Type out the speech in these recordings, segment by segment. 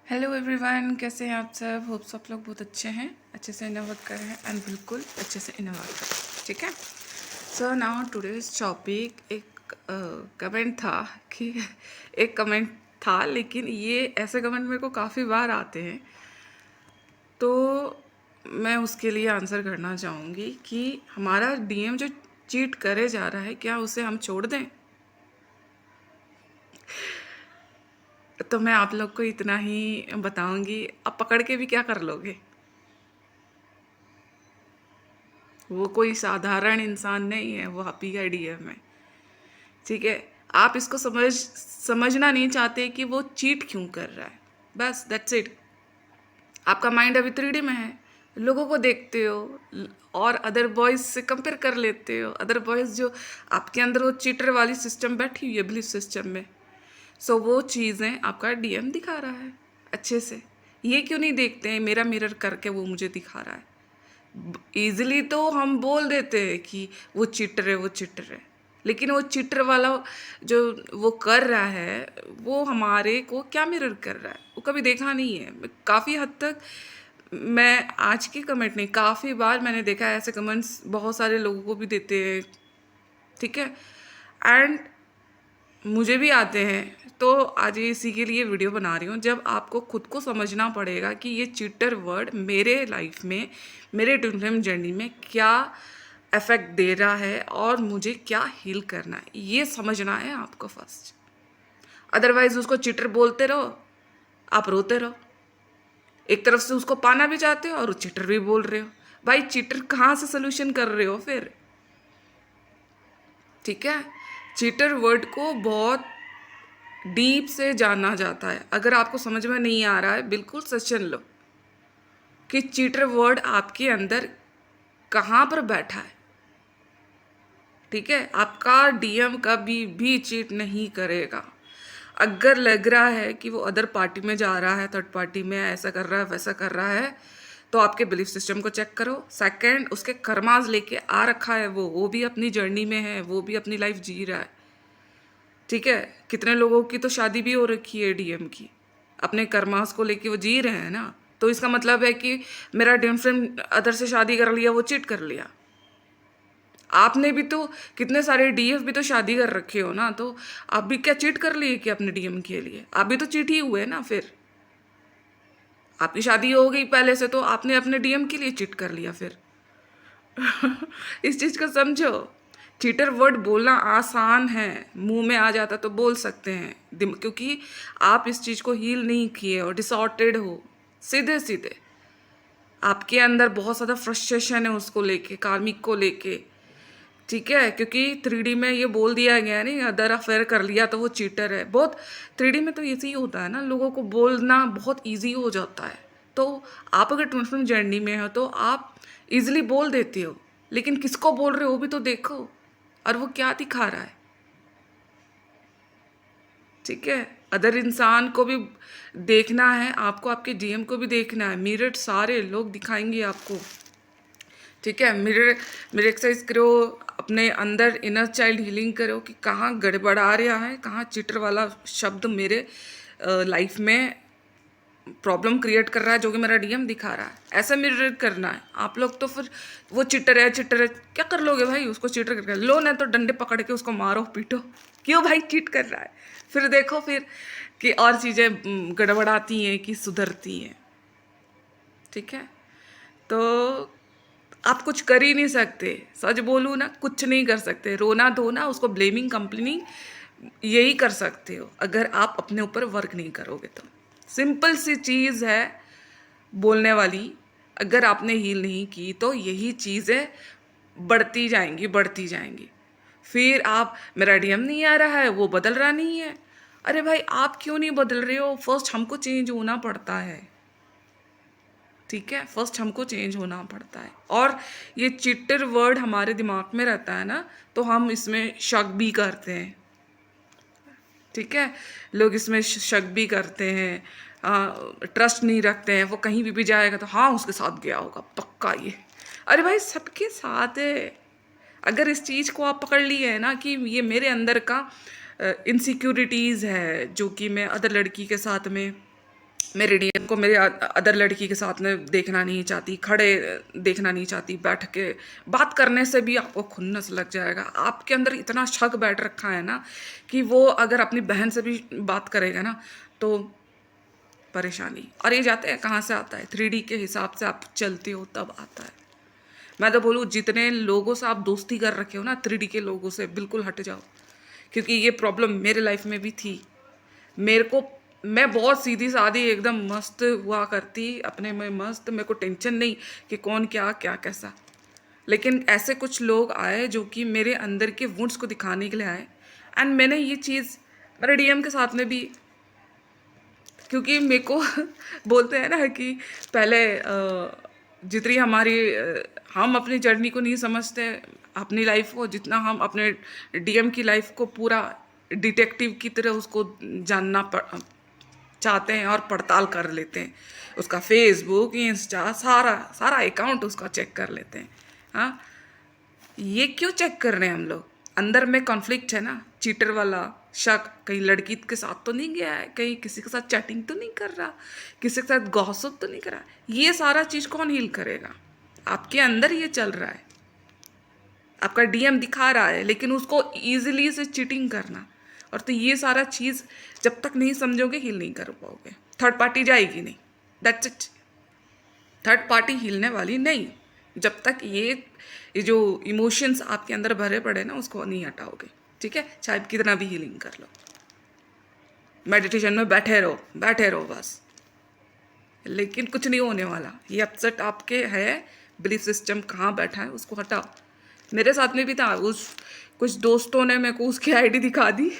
Hello everyone, कैसे हैं आप सब। होप सब लोग बहुत अच्छे हैं, अच्छे से इन्वॉल्व कर रहे हैं एंड बिल्कुल अच्छे से इन्वॉल्व कर रहे हैं। ठीक है। सो नाउ टुडेज टॉपिक एक कमेंट था कि एक कमेंट था, लेकिन ये ऐसे कमेंट मेरे को काफ़ी बार आते हैं, तो मैं उसके लिए आंसर करना चाहूँगी कि हमारा डीएम जो चीट करे जा रहा है, क्या उसे हम छोड़ दें। तो मैं आप लोग को इतना ही बताऊंगी, अब पकड़ के भी क्या कर लोगे। वो कोई साधारण इंसान नहीं है, वो आप ही का डीएम है। ठीक है। आप इसको समझना नहीं चाहते कि वो चीट क्यों कर रहा है, बस दैट्स इट। आपका माइंड अभी 3D में है, लोगों को देखते हो और अदर बॉयज से कंपेयर कर लेते हो, अदर बॉयज जो आपके अंदर वो चीटर वाली सिस्टम बैठी हुई है बिलीफ सिस्टम में। सो वो चीज़ें आपका डीएम दिखा रहा है अच्छे से। ये क्यों नहीं देखते हैं मेरा मिरर करके वो मुझे दिखा रहा है। इजीली तो हम बोल देते हैं कि वो चीटर है, वो चीटर है, लेकिन वो चीटर वाला जो वो कर रहा है, वो हमारे को क्या मिरर कर रहा है, वो कभी देखा नहीं है। काफ़ी हद तक मैं आज की कमेंट नहीं, काफ़ी बार मैंने देखा है ऐसे कमेंट्स बहुत सारे लोगों को भी देते हैं। ठीक है। एंड मुझे भी आते हैं, तो आज ये इसी के लिए वीडियो बना रही हूँ। जब आपको खुद को समझना पड़ेगा कि ये चीटर वर्ड मेरे लाइफ में, मेरे ट्विन फ्लेम जर्नी में क्या इफेक्ट दे रहा है और मुझे क्या हील करना है, ये समझना है आपको फर्स्ट। अदरवाइज उसको चीटर बोलते रहो, आप रोते रहो। एक तरफ से उसको पाना भी चाहते हो और चीटर भी बोल रहे हो। भाई चीटर कहाँ से सोल्यूशन कर रहे हो फिर। ठीक है। चीटर वर्ड को बहुत डीप से जाना जाता है। अगर आपको समझ में नहीं आ रहा है, बिल्कुल सचन लो कि चीटर वर्ड आपके अंदर कहाँ पर बैठा है। ठीक है। आपका डीएम कभी भी चीट नहीं करेगा। अगर लग रहा है कि वो अदर पार्टी में जा रहा है, थर्ड पार्टी में ऐसा कर रहा है, वैसा कर रहा है, तो आपके बिलीफ सिस्टम को चेक करो। सेकंड, उसके कर्माज लेके आ रखा है, वो भी अपनी जर्नी में है, वो भी अपनी लाइफ जी रहा है। ठीक है। कितने लोगों की तो शादी भी हो रखी है डीएम की, अपने कर्मास को लेके वो जी रहे हैं ना। तो इसका मतलब है कि मेरा डीएम फ्रेंड अदर से शादी कर लिया, वो चीट कर लिया। आपने भी तो कितने सारे डीएफ भी तो शादी कर रखे हो ना, तो आप भी क्या चीट कर लिए कि अपने डीएम के लिए? आप भी तो चीट ही हुए ना। फिर आपकी शादी हो गई पहले से, तो आपने अपने डीएम के लिए चीट कर लिया फिर। इस चीज को समझो। चीटर वर्ड बोलना आसान है, मुंह में आ जाता तो बोल सकते हैं, क्योंकि आप इस चीज को हील नहीं किए हो, डिसऑर्डेड हो। सीधे सीधे आपके अंदर बहुत ज़्यादा फ्रस्ट्रेशन है उसको लेके, कार्मिक को लेके। ठीक है। क्योंकि 3D में ये बोल दिया गया नहीं, अदर अफेयर कर लिया तो वो चीटर है। बहुत 3D में तो ऐसे ही होता है ना, लोगों को बोलना बहुत ईजी हो जाता है। तो आप अगर ट्विन फ्लेम जर्नी में हो तो आप इजीली बोल देते हो, लेकिन किसको बोल रहे हो वो भी तो देखो, और वो क्या दिखा रहा है। ठीक है। अदर इंसान को भी देखना है आपको, आपके डीएम को भी देखना है। मिरर सारे लोग दिखाएंगे आपको। ठीक है। मिरर एक्सरसाइज करो, अपने अंदर इनर चाइल्ड हीलिंग करो कि कहाँ गड़बड़ा रहा है, कहाँ चिटर वाला शब्द मेरे लाइफ में प्रॉब्लम क्रिएट कर रहा है, जो कि मेरा डीएम दिखा रहा है। ऐसा मिरर करना है आप लोग। तो फिर वो चिटर है, चिटर है, क्या कर लोगे भाई उसको चीटर करके? लो ना तो डंडे पकड़ के उसको मारो पीटो, क्यों भाई चीट कर रहा है। फिर देखो फिर कि और चीज़ें गड़बड़ाती हैं कि सुधरती हैं। ठीक है। तो आप कुछ कर ही नहीं सकते, सच बोलूँ ना, कुछ नहीं कर सकते। रोना धोना, उसको ब्लेमिंग कंप्लेनिंग, यही कर सकते हो अगर आप अपने ऊपर वर्क नहीं करोगे तो। सिंपल सी चीज़ है बोलने वाली। अगर आपने हील नहीं की तो यही चीज़ें बढ़ती जाएंगी, बढ़ती जाएंगी। फिर आप, मेरा डीएम नहीं आ रहा है, वो बदल रहा नहीं है। अरे भाई आप क्यों नहीं बदल रहे हो? फर्स्ट हमको चेंज होना पड़ता है। ठीक है। फर्स्ट हमको चेंज होना पड़ता है। और ये चिट्टर वर्ड हमारे दिमाग में रहता है ना, तो हम इसमें शक भी करते हैं। ठीक है। लोग इसमें शक भी करते हैं, ट्रस्ट नहीं रखते हैं। वो कहीं भी जाएगा तो हाँ उसके साथ गया होगा पक्का ये। अरे भाई सबके साथ है। अगर इस चीज़ को आप पकड़ लिए है ना कि ये मेरे अंदर का इनसिक्योरिटीज़ है, जो कि मैं अदर लड़की के साथ में मेरे डीएम को मेरे अदर लड़की के साथ में देखना नहीं चाहती, खड़े देखना नहीं चाहती, बैठ के बात करने से भी आपको खुन्नस लग जाएगा। आपके अंदर इतना शक बैठ रखा है ना कि वो अगर अपनी बहन से भी बात करेगा ना तो परेशानी। और ये जाते हैं कहाँ से आता है, 3D के हिसाब से आप चलते हो तब आता है। मैं तो बोलूँ जितने लोगों से आप दोस्ती कर रखे हो ना 3D के लोगों से बिल्कुल हट जाओ, क्योंकि ये प्रॉब्लम मेरे लाइफ में भी थी। मेरे को मैं बहुत सीधी सादी एकदम मस्त हुआ करती, अपने में मस्त, मेरे को टेंशन नहीं कि कौन क्या क्या कैसा। लेकिन ऐसे कुछ लोग आए जो कि मेरे अंदर के वुंड्स को दिखाने के लिए आए। एंड मैंने ये चीज़ मेरे डीएम के साथ में भी, क्योंकि मेरे को बोलते हैं ना कि पहले जितनी हमारी हम अपनी जर्नी को नहीं समझते अपनी लाइफ को, जितना हम अपने डीएम की लाइफ को पूरा डिटेक्टिव की तरह उसको चाहते हैं और पड़ताल कर लेते हैं। उसका फेसबुक, इंस्टा, सारा सारा अकाउंट उसका चेक कर लेते हैं। हाँ, ये क्यों चेक कर रहे हैं हम लोग? अंदर में कॉन्फ्लिक्ट है ना, चीटर वाला शक, कहीं लड़की के साथ तो नहीं गया है, कहीं किसी के साथ चैटिंग तो नहीं कर रहा, किसी के साथ गॉसिप तो नहीं कर रहा। ये सारा चीज़ कौन हील करेगा? आपके अंदर ये चल रहा है, आपका डीएम दिखा रहा है, लेकिन उसको ईजिली से चीटिंग करना। और तो ये सारा चीज़ जब तक नहीं समझोगे हील नहीं कर पाओगे। थर्ड पार्टी जाएगी नहीं, दैट्स इट। थर्ड पार्टी हिलने वाली नहीं जब तक ये जो इमोशंस आपके अंदर भरे पड़े ना उसको नहीं हटाओगे। ठीक है, चाहे कितना भी हीलिंग कर लो, मेडिटेशन में बैठे रहो बस, लेकिन कुछ नहीं होने वाला। ये अपसेट आपके है, बिलीफ सिस्टम कहाँ बैठा है उसको हटाओ। मेरे साथ में भी था, उस कुछ दोस्तों ने मेरे को उसकी आईडी दिखा दी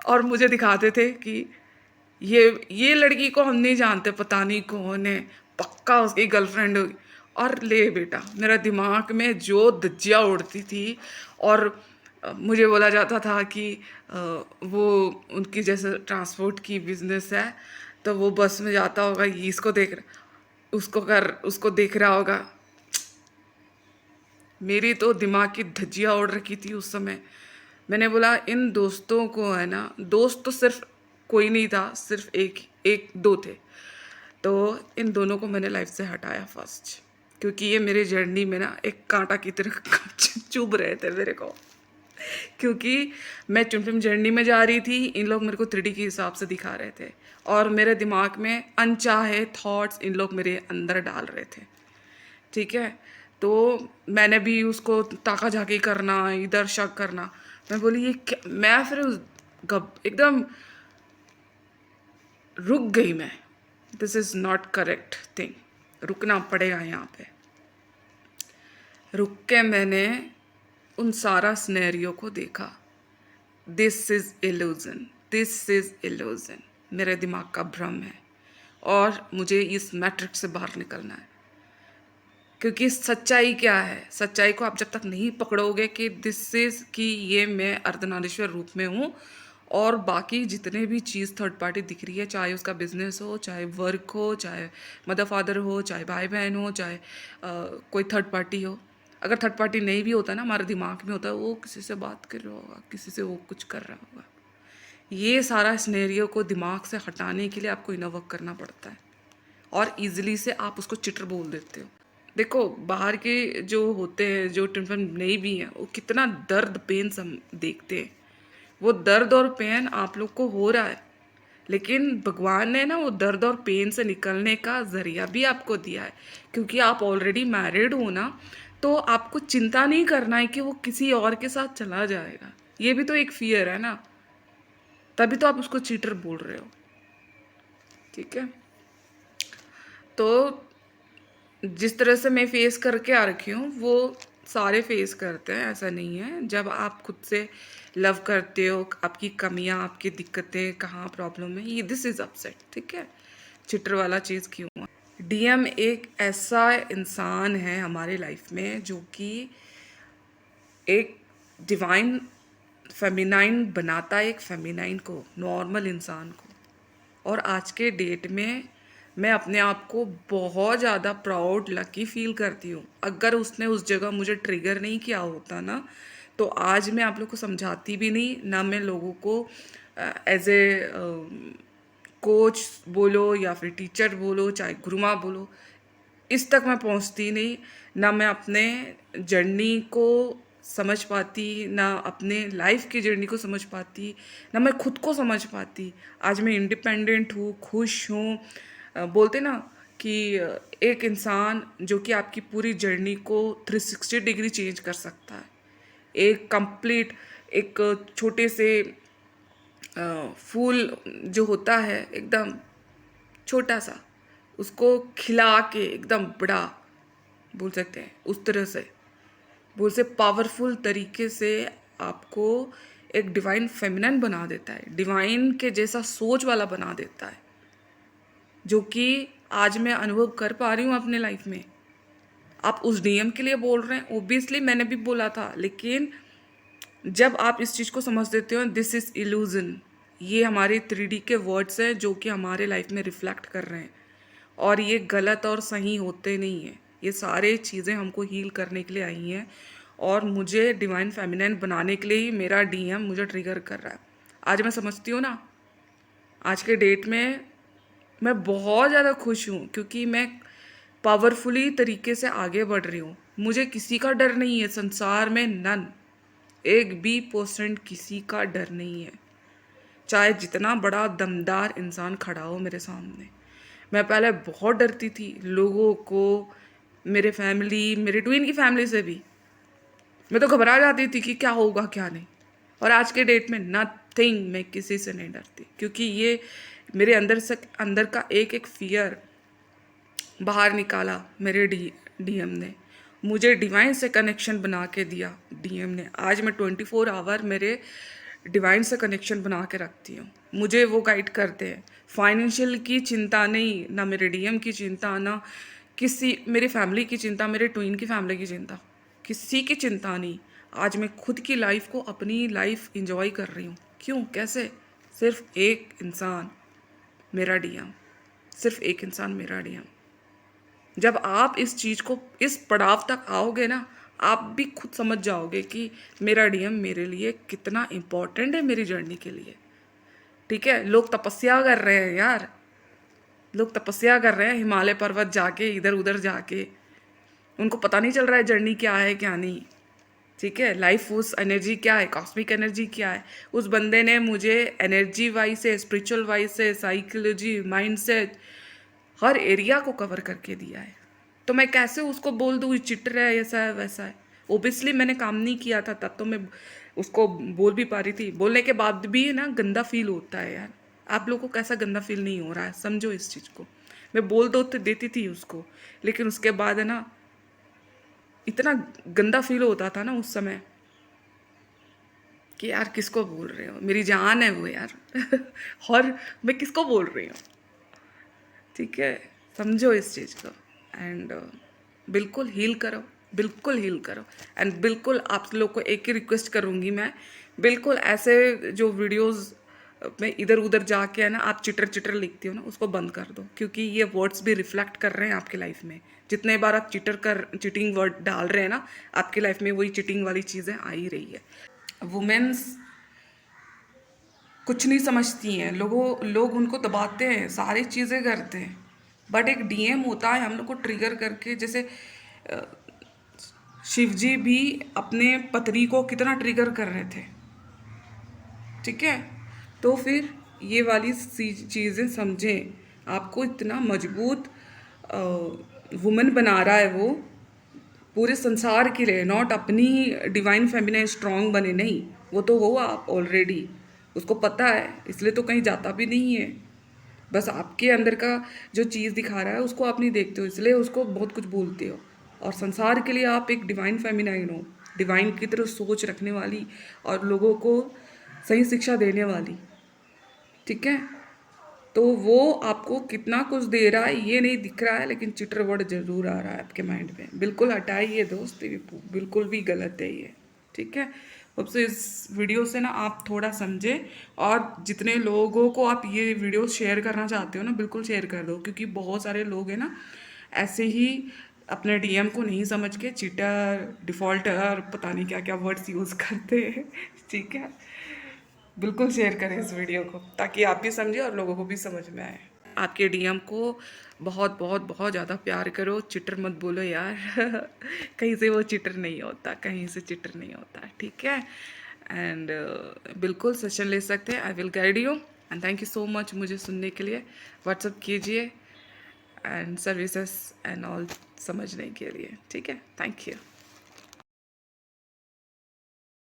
और मुझे दिखाते थे कि ये लड़की को हम नहीं जानते, पता नहीं कौन है, पक्का उसकी गर्लफ्रेंड होगी। और ले बेटा, मेरा दिमाग में जो धज्जियाँ उड़ती थी। और मुझे बोला जाता था कि वो उनकी जैसे ट्रांसपोर्ट की बिजनेस है, तो वो बस में जाता होगा, ये इसको देख रहा, उसको देख रहा होगा। मेरी तो दिमाग की धज्जियाँ उड़ रखी थी उस समय। मैंने बोला इन दोस्तों को है ना, दोस्त तो सिर्फ कोई नहीं था, सिर्फ एक दो थे। तो इन दोनों को मैंने लाइफ से हटाया फर्स्ट, क्योंकि ये मेरे जर्नी में ना एक कांटा की तरह चुभ रहे थे मेरे को। क्योंकि मैं ट्विन जर्नी में जा रही थी, इन लोग मेरे को 3D के हिसाब से दिखा रहे थे, और मेरे दिमाग में अनचाहे थॉट्स इन लोग मेरे अंदर डाल रहे थे। ठीक है, तो मैंने भी उसको ताका झाकी करना, इधर शक करना। मैं बोली ये क्या, मैं फिर एकदम रुक गई मैं। This is not correct thing, रुकना पड़ेगा यहाँ पे। रुक के मैंने उन सारा सिनेरियो को देखा। This is illusion, this is illusion, मेरे दिमाग का भ्रम है और मुझे इस मैट्रिक्स से बाहर निकलना है। क्योंकि सच्चाई क्या है, सच्चाई को आप जब तक नहीं पकड़ोगे कि दिस इज़ कि ये मैं अर्धनारीश्वर रूप में हूँ, और बाकी जितने भी चीज़ थर्ड पार्टी दिख रही है, चाहे उसका बिजनेस हो, चाहे वर्क हो, चाहे मदर फादर हो, चाहे भाई बहन हो, चाहे कोई थर्ड पार्टी हो। अगर थर्ड पार्टी नहीं भी होता ना, हमारे दिमाग में होता है वो किसी से बात कर रहा होगा, किसी से वो कुछ कर रहा होगा। ये सारा सिनेरियो को दिमाग से हटाने के लिए आपको इनर वर्क करना पड़ता है, और ईजिली से आप उसको चिटर बोल देते हो। देखो बाहर के जो होते हैं, जो ट्विन नहीं भी हैं, वो कितना दर्द पेन सम देखते हैं। वो दर्द और पेन आप लोग को हो रहा है, लेकिन भगवान ने ना वो दर्द और पेन से निकलने का ज़रिया भी आपको दिया है। क्योंकि आप ऑलरेडी मैरिड हो ना, तो आपको चिंता नहीं करना है कि वो किसी और के साथ चला जाएगा। ये भी तो एक फियर है ना, तभी तो आप उसको चीटर बोल रहे हो। ठीक है, तो जिस तरह से मैं फेस करके आ रखी हूँ वो सारे फेस करते हैं, ऐसा नहीं है। जब आप खुद से लव करते हो, आपकी कमियाँ, आपकी दिक्कतें, कहाँ प्रॉब्लम है, ये दिस इज़ अपसेट। ठीक है, चिटर वाला चीज़ क्यों है? डीएम एक ऐसा इंसान है हमारी लाइफ में जो कि एक डिवाइन फेमिनाइन बनाता है, एक फेमिनाइन को, नॉर्मल इंसान को। और आज के डेट में मैं अपने आप को बहुत ज़्यादा प्राउड लकी फील करती हूँ। अगर उसने उस जगह मुझे ट्रिगर नहीं किया होता ना, तो आज मैं आप लोग को समझाती भी नहीं ना, मैं लोगों को एज ए कोच बोलो या फिर टीचर बोलो, चाहे गुरुमा बोलो, इस तक मैं पहुंचती नहीं। ना मैं अपने जर्नी को समझ पाती, ना अपने लाइफ की जर्नी को समझ पाती, ना मैं खुद को समझ पाती। आज मैं इंडिपेंडेंट हूँ, खुश हूँ। बोलते ना कि एक इंसान जो कि आपकी पूरी जर्नी को 360 डिग्री चेंज कर सकता है। एक कंप्लीट, एक छोटे से फूल जो होता है एकदम छोटा सा, उसको खिला के एकदम बड़ा बोल सकते हैं, उस तरह से बोल से पावरफुल तरीके से आपको एक डिवाइन फेमिनन बना देता है, डिवाइन के जैसा सोच वाला बना देता है, जो कि आज मैं अनुभव कर पा रही हूँ अपने लाइफ में। आप उस डीएम के लिए बोल रहे हैं, ओबियसली मैंने भी बोला था, लेकिन जब आप इस चीज़ को समझ देते हो, दिस इज़ इल्यूजन, ये हमारे 3D के वर्ड्स हैं जो कि हमारे लाइफ में रिफ्लेक्ट कर रहे हैं, और ये गलत और सही होते नहीं हैं। ये सारे चीज़ें हमको हील करने के लिए आई हैं, और मुझे डिवाइन फेमिनिन बनाने के लिए ही मेरा डीएम मुझे ट्रिगर कर रहा है। आज मैं समझती हूँ ना, आज के डेट में मैं बहुत ज़्यादा खुश हूँ, क्योंकि मैं पावरफुली तरीके से आगे बढ़ रही हूँ। मुझे किसी का डर नहीं है संसार में, नन, 1% किसी का डर नहीं है, चाहे जितना बड़ा दमदार इंसान खड़ा हो मेरे सामने। मैं पहले बहुत डरती थी लोगों को, मेरे फैमिली, मेरे ट्विन की फैमिली से भी मैं तो घबरा जाती थी कि क्या होगा क्या नहीं। और आज के डेट में नथिंग, मैं किसी से नहीं डरती, क्योंकि ये मेरे अंदर का एक एक फियर बाहर निकाला मेरे डीएम ने। मुझे डिवाइन से कनेक्शन बना के दिया डीएम ने। आज मैं 24 आवर मेरे डिवाइन से कनेक्शन बना के रखती हूँ। मुझे वो गाइड करते हैं। फाइनेंशियल की चिंता नहीं, ना मेरे डीएम की चिंता, ना किसी मेरी फैमिली की चिंता, मेरे ट्विन की फैमिली की चिंता, किसी की चिंता नहीं। आज मैं खुद की लाइफ को, अपनी लाइफ इंजॉय कर रही हूँ। क्यों, कैसे? सिर्फ एक इंसान, मेरा डीएम। सिर्फ एक इंसान, मेरा डीएम। जब आप इस चीज़ को, इस पड़ाव तक आओगे ना, आप भी खुद समझ जाओगे कि मेरा डीएम मेरे लिए कितना इम्पोर्टेंट है मेरी जर्नी के लिए। ठीक है, लोग तपस्या कर रहे हैं यार, लोग तपस्या कर रहे हैं हिमालय पर्वत जाके, इधर उधर जाके, उनको पता नहीं चल रहा है जर्नी क्या है क्या नहीं। ठीक है, लाइफ उस एनर्जी क्या है, कॉस्मिक एनर्जी क्या है। उस बंदे ने मुझे एनर्जी वाइज से, स्पिरिचुअल वाइज से, साइकोलॉजी, माइंडसेट, हर एरिया को कवर करके दिया है। तो मैं कैसे उसको बोल दूँ चिटर है, ऐसा है वैसा है। ओबियसली मैंने काम नहीं किया था तब, तो मैं उसको बोल भी पा रही थी। बोलने के बाद भी ना गंदा फील होता है यार। आप लोगों को कैसा गंदा फील नहीं हो रहा है, समझो इस चीज़ को। मैं बोल दो तो देती थी उसको, लेकिन उसके बाद है ना, इतना गंदा फील होता था ना उस समय कि यार किसको बोल रहे हो, मेरी जान है वो यार और मैं किसको बोल रही हूँ। ठीक है, समझो इस चीज़ को। एंड बिल्कुल हील करो, बिल्कुल हील करो। एंड बिल्कुल आप लोग को एक ही रिक्वेस्ट करूँगी मैं, बिल्कुल ऐसे जो वीडियोस में इधर उधर जाके है ना आप चिटर चिटर लिखती हो ना, उसको बंद कर दो, क्योंकि ये वर्ड्स भी रिफ्लेक्ट कर रहे हैं आपकी लाइफ में। जितने बार आप चिटिंग वर्ड डाल रहे हैं ना, आपकी लाइफ में वही चिटिंग वाली चीज़ें आ ही रही है। वुमेन्स कुछ नहीं समझती हैं, लोग उनको दबाते हैं, सारी चीज़ें करते हैं, बट एक डीएम होता है हम लोग को ट्रिगर करके। जैसे शिव जी भी अपने पत्नी को कितना ट्रिगर कर रहे थे। ठीक है, तो फिर ये वाली चीज़ें समझें। आपको इतना मजबूत वुमन बना रहा है वो, पूरे संसार के लिए, नॉट अपनी डिवाइन फेमिनिन स्ट्रांग बने, नहीं, वो तो हो आप ऑलरेडी, उसको पता है, इसलिए तो कहीं जाता भी नहीं है। बस आपके अंदर का जो चीज़ दिखा रहा है उसको आप नहीं देखते हो, इसलिए उसको बहुत कुछ बोलते हो। और संसार के लिए आप एक डिवाइन फेमिनाइन हो, डिवाइन की तरफ सोच रखने वाली और लोगों को सही शिक्षा देने वाली। ठीक है, तो वो आपको कितना कुछ दे रहा है ये नहीं दिख रहा है, लेकिन चिटर वर्ड जरूर आ रहा है आपके माइंड में। बिल्कुल हटाइए दोस्त, ये बिल्कुल भी गलत है ये। ठीक है, अब से इस वीडियो से ना आप थोड़ा समझे, और जितने लोगों को आप ये वीडियो शेयर करना चाहते हो ना, बिल्कुल शेयर कर दो, क्योंकि बहुत सारे लोग हैं ना ऐसे ही अपने डीएम को नहीं समझ के चीटर, डिफ़ॉल्टर, पता नहीं क्या क्या वर्ड्स यूज़ करते हैं। ठीक है, बिल्कुल शेयर करें इस वीडियो को, ताकि आप भी समझें और लोगों को भी समझ में आए। आपके डीएम को बहुत बहुत बहुत ज़्यादा प्यार करो, चिटर मत बोलो यार। कहीं से वो चिटर नहीं होता, कहीं से चिटर नहीं होता, ठीक है। एंड बिल्कुल सेशन ले सकते हैं, I will guide you. And thank you so much मुझे सुनने के लिए। व्हाट्सअप कीजिए एंड सर्विसेज एंड ऑल समझने के लिए, ठीक है। Thank you.